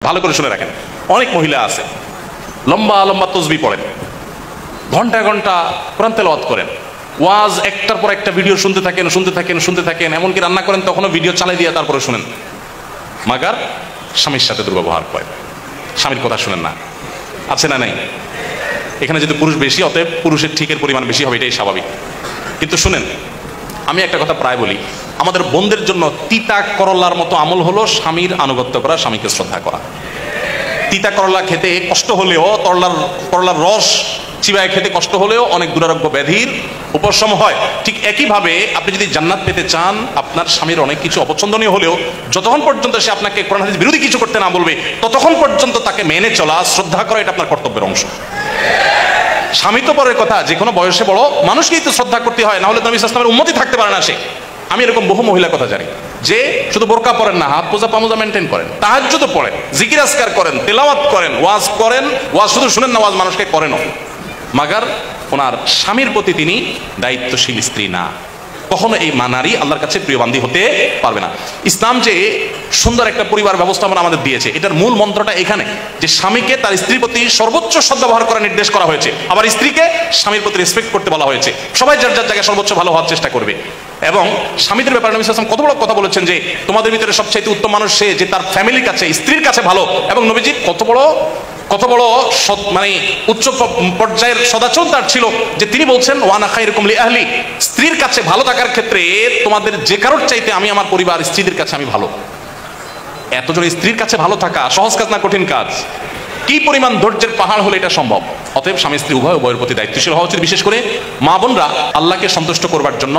ভালো করে শুনে রাখেন, অনেক মহিলা আছে লম্বা লম্বা তসবিহ পড়েন, ঘন্টা ঘন্টা কোরআন তেলাওয়াত করেন, ওয়াজ একটার পর একটা ভিডিও শুনতে থাকেন, এমনকি রান্না করেন তখনও ভিডিও চালাই দিয়ে তারপরে শুনেন, মাগার স্বামীর সাথে দুর্ব্যবহার করেন, স্বামীর কথা শুনেন না। আছে না নাই? এখানে যদি পুরুষ বেশি, অতএব পুরুষের ঠিকের পরিমাণ বেশি হবে, এটাই স্বাভাবিক। কিন্তু শুনেন, আমি একটা কথা প্রায় বলি, আমাদের বোনদের জন্য তিতা করলার মতো আমল হলো স্বামীর আনুগত্য করা, স্বামীকে শ্রদ্ধা করা। তিতা করলা খেতে কষ্ট হলেও, করলার রস চিবায় খেতে কষ্ট হলেও অনেক দুরারোগ্য ব্যাধির উপশম হয়। ঠিক একইভাবে আপনি যদি জান্নাত পেতে চান, আপনার স্বামীর অনেক কিছু অপছন্দনীয় হলেও যতক্ষণ পর্যন্ত সে আপনাকে কোরআন হাদিস বিরোধী কিছু করতে না বলবে, ততক্ষণ পর্যন্ত তাকে মেনে চলা, শ্রদ্ধা করা, এটা আপনার কর্তব্যের অংশ। স্বামী তো পরের কথা, যে কোনো বয়সে বড় মানুষকেই তো শ্রদ্ধা করতে হয়, না হলে নবী সাল্লাল্লাহু আলাইহি ওয়াসাল্লামের উম্মতি থাকতে পারে না সে। আমি এরকম বহু মহিলার কথা জানি যে শুধু বোরকা পরেন না, হাত পোজা পামোজা মেনটেন করেন, তাহাজ্জুদও পড়েন, জিকির আজকার করেন, তেলাওয়াত করেন, ওয়াজ শুধু শুনেন না, ওয়াজ মানুষকে করেনও, মাগার ওনার স্বামীর প্রতি তিনি দায়িত্বশীল স্ত্রী না। কখনো এই নারী আল্লাহর কাছে প্রিয় বান্দী হতে পারবে না। ইসলাম যে সুন্দর একটা পরিবার ব্যবস্থাপনা আমাদের দিয়েছে, এটার মূল মন্ত্রটা এখানে যে স্বামীকে তার স্ত্রীর প্রতি সর্বোচ্চ সদ্ব্যবহার করার নির্দেশ করা হয়েছে, আবার স্ত্রীকে স্বামীর প্রতি রেসপেক্ট করতে বলা হয়েছে। সবাই যার যার জায়গায় সর্বোচ্চ ভালো হওয়ার চেষ্টা করবে। এবং স্বামীদের ব্যাপারে নবী সাল্লাল্লাহু আলাইহি ওয়াসাল্লাম কত বড় কথা বলেছেন যে তোমাদের ভিতরে সবচাইতে উত্তম মানুষ সে যে তার ফ্যামিলির কাছে, স্ত্রীর কাছে ভালো। এবং নবীজি কত বড় মানে উচ্চ পর্যায়ের সদাচরণ তার ছিল যে তিনি বলছেন ওয়ানা খায়রুকুম লি আহলি, স্ত্রীর কাছে ভালো থাকার ক্ষেত্রে তোমাদের যে কারোর চাইতে আমি আমার পরিবার স্ত্রীদের কাছে আমি ভালো। এতজন স্ত্রীর কাছে ভালো থাকা সহজ কাজ না, কঠিন কাজ? কি পরিমাণ ধৈর্যের পাহাড় হলে এটা সম্ভব? অতএব স্বামী স্ত্রী উভয়ের প্রতি দায়িত্বশীল হওয়া উচিত। বিশেষ করে মা বোনরা আল্লাহকে সন্তুষ্ট করবার জন্য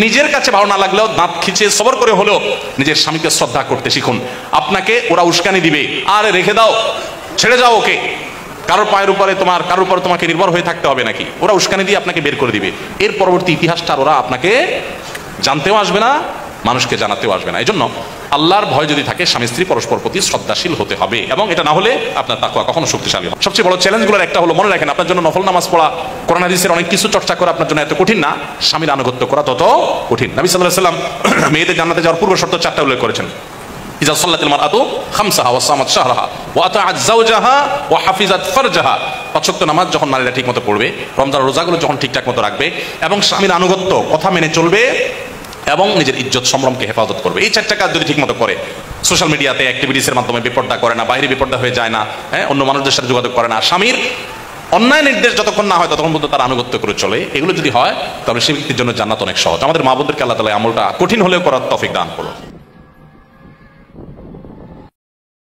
নিজের কাছে ভালো না লাগলেও দাঁত খিচে সবর করে হলেও নিজের স্বামীকে শ্রদ্ধা করতে শিখুন। আপনাকে ওরা উস্কানি দিবে, আরে রেখে দাও, ছেড়ে যাও ওকে, কারোর পায়ের উপরে তোমাকে নির্ভর হয়ে থাকতে হবে নাকি? ওরা উস্কানি দিয়ে আপনাকে বের করে দিবে। এর পরবর্তী ইতিহাসটা ওরা আপনাকে জানতেও আসবে না, মানুষকে জানাতেও আসবে না। এই জন্য আল্লাহর ভয় যদি থাকে, স্বামী স্ত্রী পরস্পর প্রতি শ্রদ্ধাশীল হতে হবে, এবং এটা না হলে আপনার তাকওয়া কখনো শক্তিশালী হবে। সবচেয়ে বড় চ্যালেঞ্জগুলোর একটা হলো, মনে রাখেন, আপনার জন্য নফল নামাজ পড়া, কোরআন হাদিসের অনেক কিছু চর্চা করা আপনার জন্য এত কঠিন না, স্বামীর আনুগত্য করা তত কঠিন। নবী সাল্লাল্লাহু আলাইহি ওয়াসাল্লাম মেয়েদের জান্নাতে যাওয়ার পূর্ব শর্ত 4টা উল্লেখ করেছেন। ইজা সাল্লাতিল মারআতু খামসাহা ওয়া সামাত শাহরাহা ওয়া আতাআত যাওজাহা ওয়া হাফিজাত ফারজাহা। 5 ওয়াক্ত নামাজ যখন নারীরা ঠিকমতো পড়বে, রমজান রোজাগুলো যখন ঠিকঠাক মতো রাখবে, এবং স্বামীর আনুগত্য, কথা মেনে চলবে, এবং নিজের ইজ্জত সম্ভ্রমকে হেফাজত করবে, এই 4টা কাজ যদি ঠিকমতো করে, সোশ্যাল মিডিয়াতে অ্যাক্টিভিটিসের মাধ্যমে বিপর্দা করে না, বাইরে বিপর্দা হয়ে যায় না, অন্য মানুষদের সাথে যোগাযোগ করে না, স্বামীর অন্যায় নির্দেশ যতক্ষণ না হয় ততক্ষণ পর্যন্ত তার আনুগত্য করে চলে, এগুলো যদি হয় তাহলে সেই ব্যক্তির জন্য জান্নাত অনেক সহজ। আমাদের মা বোনদেরকে আল্লাহ তাআলা আমলটা কঠিন হলেও করার তৌফিক দান করুন।